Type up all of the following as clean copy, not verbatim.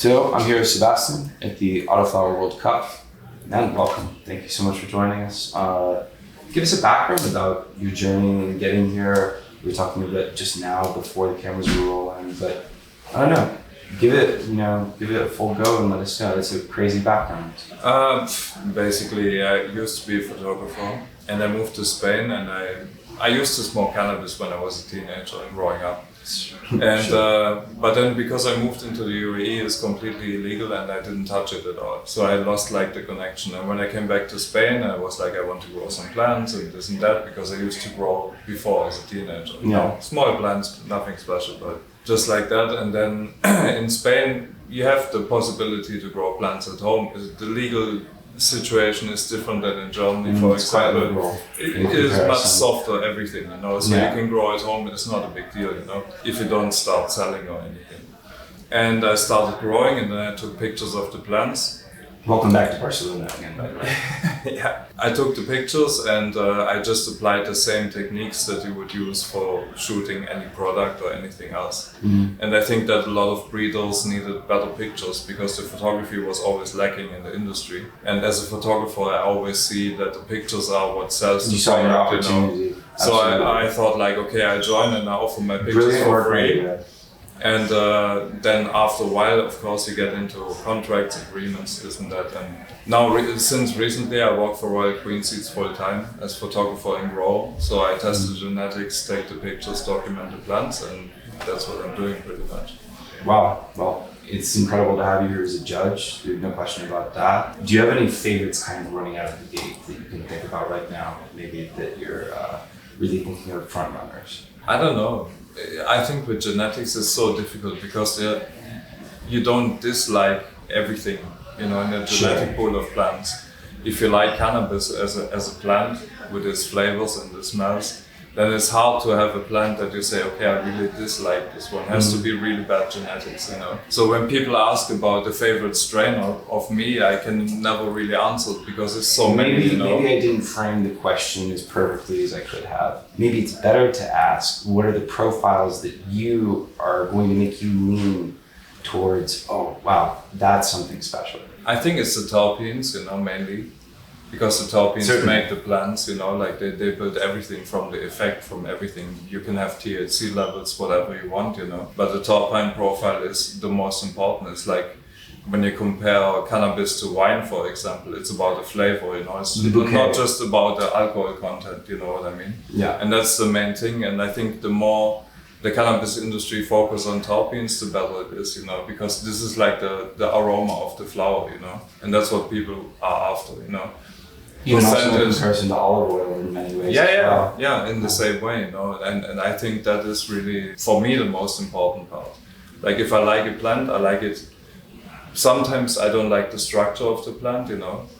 So I'm here with Sebastian at the Autoflower World Cup. And welcome. Thank you so much for joining us. Give us a background about your journey and getting here. We were talking a bit just now before the cameras were rolling, but I don't know. Give it a full go and let us know. It's a crazy background. Basically, I used to be a photographer, and I moved to Spain, and I used to smoke cannabis when I was a teenager and growing up. And but then because I moved into the UAE, it's completely illegal, and I didn't touch it at all. So I lost like the connection. And when I came back to Spain, I was like, I want to grow some plants and this and that, because I used to grow before as a teenager. Yeah. Small plants, nothing special, but just like that. And then in Spain, you have the possibility to grow plants at home. The legal situation is different than in Germany, for example. It is much softer, everything, so you can grow at home. It's not a big deal, if you don't start selling or anything. And I started growing, and then I took pictures of the plants. Welcome back to Barcelona again, by the way. Yeah, I took the pictures, and I just applied the same techniques that you would use for shooting any product or anything else. Mm-hmm. And I think that a lot of breeders needed better pictures, because the photography was always lacking in the industry. And as a photographer, I always see that the pictures are what sells the saw your product. opportunity. So I thought like, okay, I join and I offer my pictures for free. And then after a while, of course, you get into contracts, agreements, this and that. And now, since recently, I work for Royal Queen Seeds full time as photographer and grower. So I test the genetics, take the pictures, document the plants, and that's what I'm doing pretty much. Wow. Well, it's incredible to have you here as a judge. There's no question about that. Do you have any favorites kind of running out of the gate that you can think about right now? Maybe that you're really thinking of front runners? I don't know. I think with genetics it's so difficult, because you don't dislike everything, in a genetic pool of plants. If you like cannabis as a plant with its flavors and the smells, then it's hard to have a plant that you say, okay, I really dislike this one. It has to be really bad genetics, So when people ask about the favorite strain of me, I can never really answer it, because it's so many, Maybe I didn't frame the question as perfectly as I could have. Maybe it's better to ask, what are the profiles that you are going to make you lean towards, oh, wow, that's something special? I think it's the terpenes, mainly. Because the terpenes make the plants, like they build everything from the effect, from everything. You can have THC levels, whatever you want, But the terpene profile is the most important. It's like when you compare cannabis to wine, for example, it's about the flavor, It's not just about the alcohol content, you know what I mean? Yeah. And that's the main thing. And I think the more the cannabis industry focus on terpenes, the better it is, because this is like the aroma of the flower, And that's what people are after, Even also in comparison to olive oil in many ways. Yeah, in the same way, and I think that is really, for me, the most important part. Like if I like a plant, I like it. Sometimes I don't like the structure of the plant,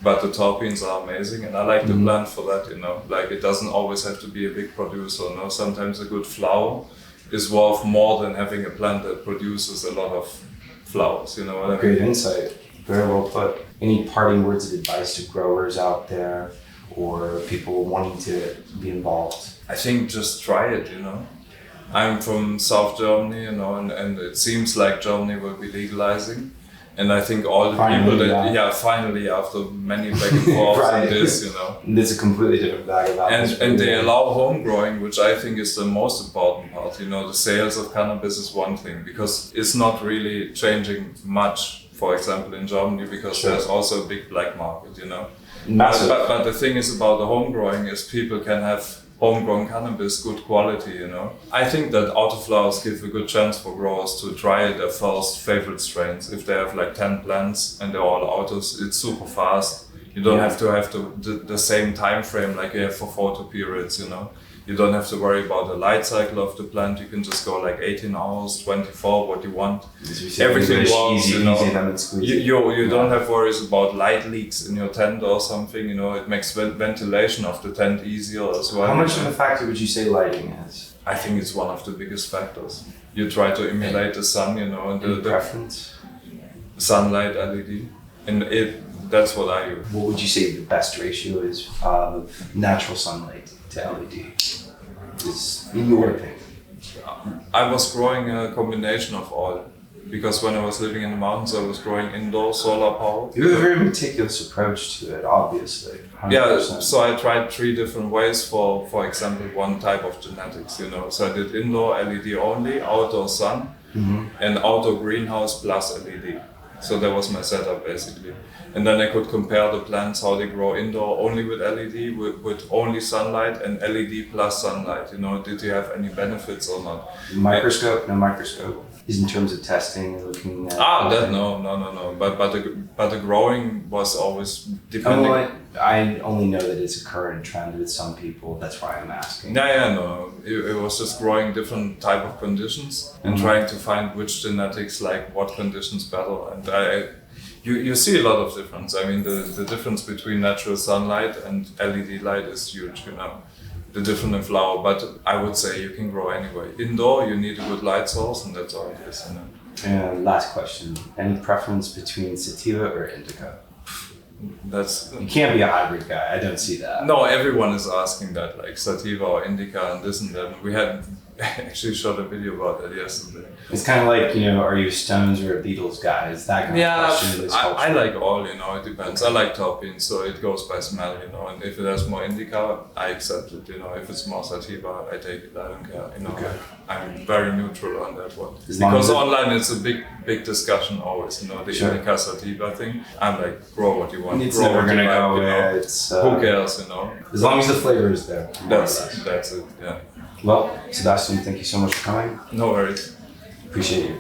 but the terpenes are amazing, and I like the plant for that, Like it doesn't always have to be a big producer, Sometimes a good flower is worth more than having a plant that produces a lot of flowers, what I mean? Great insight. Very well put. Any parting words of advice to growers out there or people wanting to be involved? I think just try it, I'm from South Germany, and it seems like Germany will be legalizing. And I think all the Finally, people that, finally, after many back and forth Right. and this, It's a completely different bag of apples. And they allow home growing, which I think is the most important part. The sales of cannabis is one thing, because it's not really changing much. For example, in Germany, because there's also a big black market, Massive. But the thing is about the home growing is people can have homegrown cannabis, good quality, I think that autoflowers give a good chance for growers to try their first favorite strains. If they have like 10 plants and they're all autos, it's super fast. You don't have to have the same time frame like you have for photo periods, You don't have to worry about the light cycle of the plant. You can just go like 18 hours, 24, what you want. Everything works, You don't have worries about light leaks in your tent or something, It makes ventilation of the tent easier as well. How much of a factor would you say lighting is? I think it's one of the biggest factors. You try to emulate the sun, and the preference? Sunlight, LED, and that's what I use. What would you say the best ratio is of natural sunlight to LED? Is in your opinion? I was growing a combination of all. because when I was living in the mountains, I was growing indoor solar power. You have a very meticulous approach to it, obviously. 100%. Yeah, so I tried 3 different ways for example, one type of genetics, you know. So I did indoor LED only, outdoor sun, and outdoor greenhouse plus LED. So that was my setup basically. And then I could compare the plants, how they grow indoor only with LED, with only sunlight, and LED plus sunlight. You know, did you have any benefits or not? Microscope, no microscope. Is in terms of testing and looking at. No. But the growing was always depending. I only know that it's a current trend with some people. That's why I'm asking. No. It was just growing different type of conditions and trying to find which genetics like what conditions better. And you see a lot of difference. I mean, the difference between natural sunlight and LED light is huge, you know. The different in flower, but I would say you can grow anyway. Indoor, you need a good light source, and that's all it is. You know? And last question: any preference between sativa or indica? You can't be a hybrid guy. I don't see that. No, everyone is asking that, like sativa or indica and this and that. We had actually shot a video about that yesterday. It's kind of like, you know, are you a Stones or a Beatles guy? It's that kind of question. I like all, you know, it depends. I like terpenes, so it goes by smell, you know, and if it has more indica, I accept it, you know. If it's more sativa, I take it, I don't care, you know. Okay. I'm very neutral on that one. Because online it's a big discussion always, you know, the indica sativa thing. I'm like, grow what you want. It's grow never gonna go away. away. Who cares, you know? As long as the flavor is there. That's it, yeah. Well, Sebastian, thank you so much for coming. No worries. Appreciate you.